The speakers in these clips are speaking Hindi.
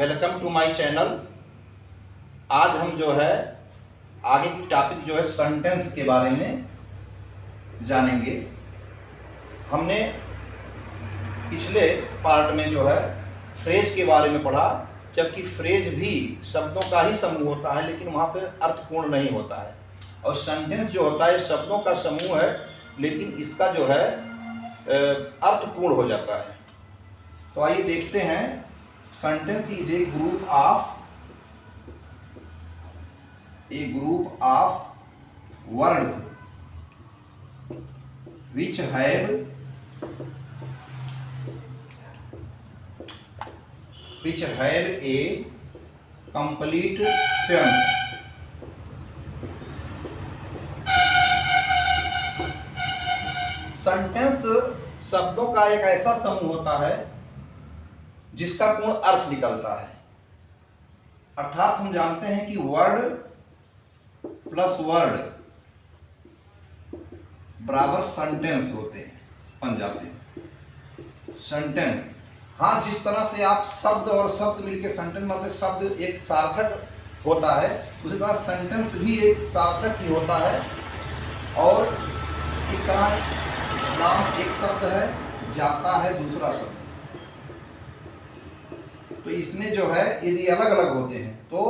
Welcome to my channel. आज हम जो है आगे की टॉपिक जो है सेंटेंस के बारे में जानेंगे। हमने पिछले पार्ट में जो है फ्रेज के बारे में पढ़ा, जबकि फ्रेज भी शब्दों का ही समूह होता है, लेकिन वहाँ पे अर्थपूर्ण नहीं होता है। और सेंटेंस जो होता है शब्दों का समूह है, लेकिन इसका जो है अर्थपूर्ण हो जाता है। तो आइए देखते हैं। Sentence is a group of words which have a complete sense। Sentence शब्दों का एक ऐसा समूह होता है जिसका पूर्ण अर्थ निकलता है। अर्थात हम जानते हैं कि वर्ड प्लस वर्ड बराबर सेंटेंस होते हैं, बन जाते हैं सेंटेंस। हाँ, जिस तरह से आप शब्द और शब्द मिलके सेंटेंस मतलब शब्द एक सार्थक होता है, उसी तरह सेंटेंस भी एक सार्थक ही होता है। और इस तरह नाम एक शब्द है, जाता है दूसरा शब्द। तो इसमें जो है यदि अलग अलग होते हैं तो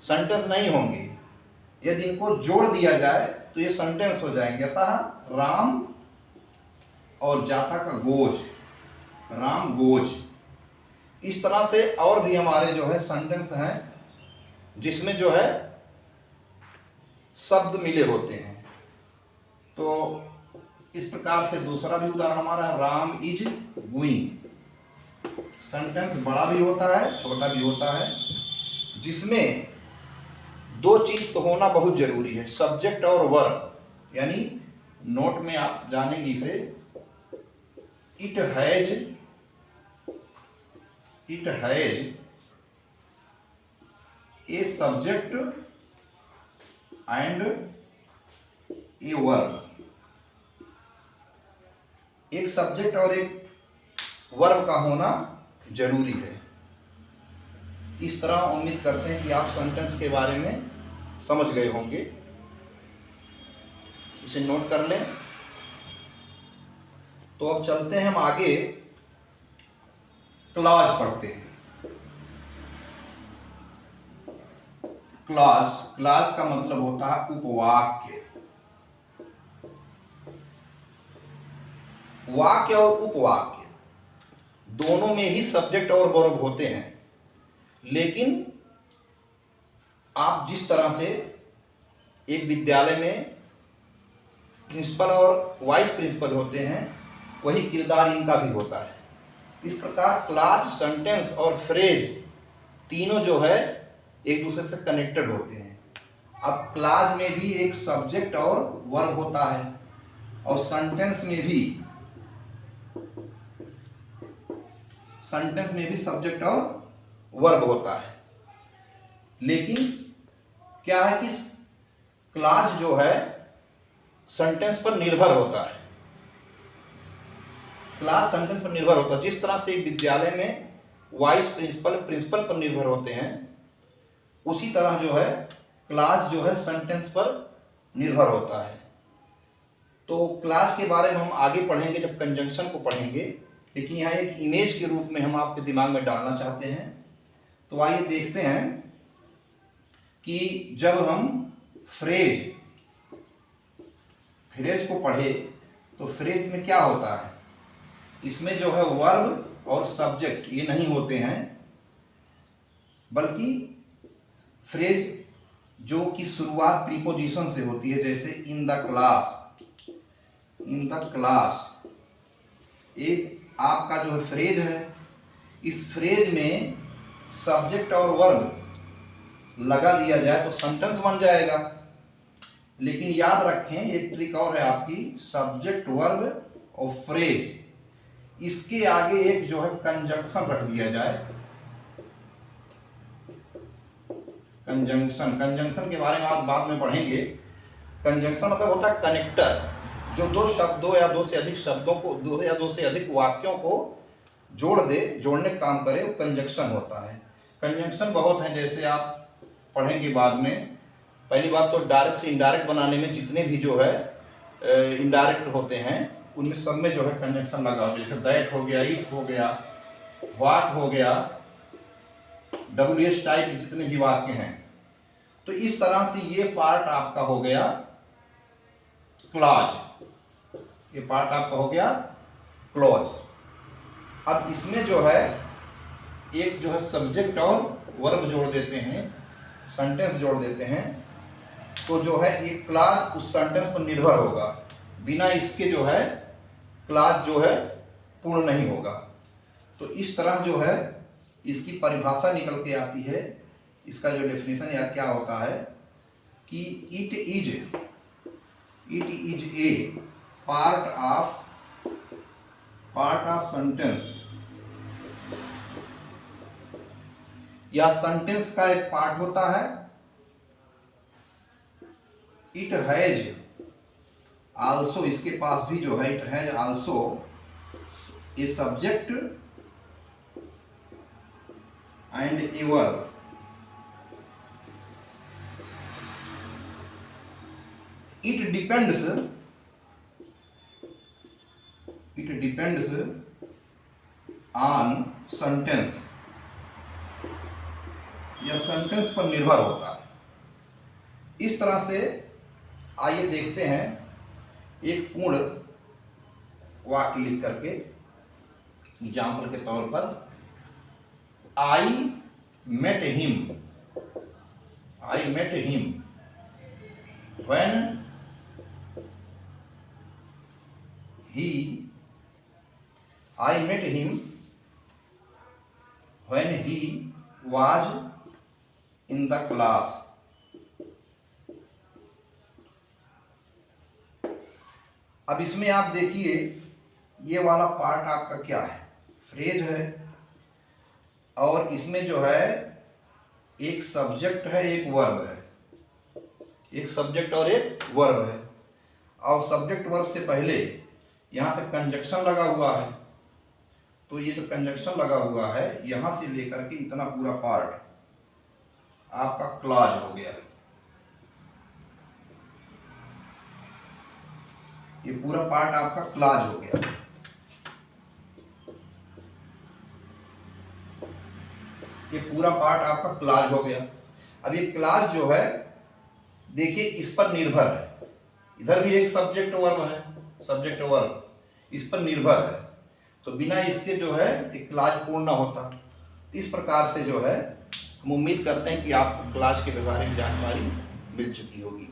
सेंटेंस नहीं होंगे। यदि इनको जोड़ दिया जाए तो ये सेंटेंस हो जाएंगे। अतः राम और जाता का गोज, राम गोज। इस तरह से और भी हमारे जो है सेंटेंस हैं जिसमें जो है शब्द मिले होते हैं। तो इस प्रकार से दूसरा भी उदाहरण हमारा है, राम इज गोइंग। सेंटेंस बड़ा भी होता है, छोटा भी होता है, जिसमें दो चीज तो होना बहुत जरूरी है, सब्जेक्ट और वर्ब। यानी नोट में आप जानेंगे इसे, it has a subject and a verb. एक सब्जेक्ट और एक वर्ब का होना जरूरी है। इस तरह उम्मीद करते हैं कि आप सेंटेंस के बारे में समझ गए होंगे। इसे नोट कर लें। तो अब चलते हैं हम आगे, क्लॉज पढ़ते हैं। क्लॉज का मतलब होता है उपवाक्य। वाक्य और उपवाक्य दोनों में ही सब्जेक्ट और वर्ब होते हैं, लेकिन आप जिस तरह से एक विद्यालय में प्रिंसिपल और वाइस प्रिंसिपल होते हैं, वही किरदार इनका भी होता है। इस प्रकार क्लॉज, सेंटेंस और फ्रेज तीनों जो है एक दूसरे से कनेक्टेड होते हैं। अब क्लॉज में भी एक सब्जेक्ट और वर्ब होता है, और सेंटेंस में भी सब्जेक्ट और वर्ब होता है। लेकिन क्या है कि क्लॉज जो है सेंटेंस पर निर्भर होता है। क्लॉज सेंटेंस पर निर्भर होता है। जिस तरह से विद्यालय में वाइस प्रिंसिपल पर निर्भर होते हैं, उसी तरह जो है क्लॉज जो है सेंटेंस पर निर्भर होता है। तो क्लॉज के बारे में हम आगे पढ़ेंगे जब कंजंक्शन को पढ़ेंगे, लेकिन यहाँ एक इमेज के रूप में हम आपके दिमाग में डालना चाहते हैं। तो आइए देखते हैं कि जब हम फ्रेज को पढ़े तो फ्रेज में क्या होता है। इसमें जो है वर्ब और सब्जेक्ट ये नहीं होते हैं, बल्कि फ्रेज जो कि शुरुआत प्रीपोजिशन से होती है, जैसे इन द क्लास। एक आपका जो है फ्रेज है, इस फ्रेज में सब्जेक्ट और वर्ब लगा दिया जाए तो सेंटेंस बन जाएगा। लेकिन याद रखें, एक ट्रिक और है आपकी, सब्जेक्ट वर्ब और फ्रेज, इसके आगे एक जो है कंजंक्शन रख दिया जाए। कंजंक्शन के बारे में आज बाद में पढ़ेंगे। कंजंक्शन मतलब होता है कनेक्टर, जो दो शब्दों या दो से अधिक शब्दों को, दो से अधिक वाक्यों को जोड़ने का काम करे, वो कंजंक्शन होता है। कंजंक्शन बहुत हैं, जैसे आप पढ़ेंगे बाद में। पहली बात तो डायरेक्ट से इनडायरेक्ट बनाने में जितने भी जो है इनडायरेक्ट होते हैं उनमें सब में जो है कंजंक्शन लगा हो, जैसे दैट हो गया, इफ हो गया, व्हाट हो गया, WH टाइप के जितने भी वाक्य हैं। तो इस तरह से ये पार्ट आपका हो गया क्लॉज, ये पार्ट आपका हो गया क्लॉज। अब इसमें जो है एक जो है सब्जेक्ट और वर्ब जोड़ देते हैं, सेंटेंस जोड़ देते हैं, तो जो है एक क्लॉज उस सेंटेंस पर निर्भर होगा। बिना इसके जो है क्लॉज जो है पूर्ण नहीं होगा। तो इस तरह जो है इसकी परिभाषा निकल के आती है। इसका जो डेफिनेशन या क्या होता है कि it is a part of sentence, या सेंटेंस का एक पार्ट होता है। इट हैज आल्सो, इसके पास भी जो है it has also a subject and a verb. It depends on sentence, यह सेंटेंस पर निर्भर होता है। इस तरह से आइए देखते हैं एक पूर्ण वाक्य लिख करके। एग्जाम्पल के तौर पर I met him when he was in the class. अब इसमें आप देखिए ये वाला पार्ट आपका क्या है, फ्रेज है, और इसमें जो है एक सब्जेक्ट है, एक वर्ब है, एक सब्जेक्ट और एक वर्ब है। और सब्जेक्ट वर्ब से पहले यहाँ पे कंजक्शन लगा हुआ है। तो ये जो कंजक्शन लगा हुआ है यहाँ से लेकर के इतना पूरा पार्ट आपका क्लॉज हो गया। ये पूरा पार्ट आपका क्लॉज हो गया। ये पूरा पार्ट आपका क्लॉज हो गया। अब ये क्लॉज जो है देखिए इस पर निर्भर है, इधर भी एक सब्जेक्ट वर्ब है, सब्जेक्ट वर्ब इस पर निर्भर है। तो बिना इसके जो है एक क्लॉज पूर्ण ना होता। इस प्रकार से जो है हम उम्मीद करते हैं कि आपको क्लॉज के बारे में जानकारी मिल चुकी होगी।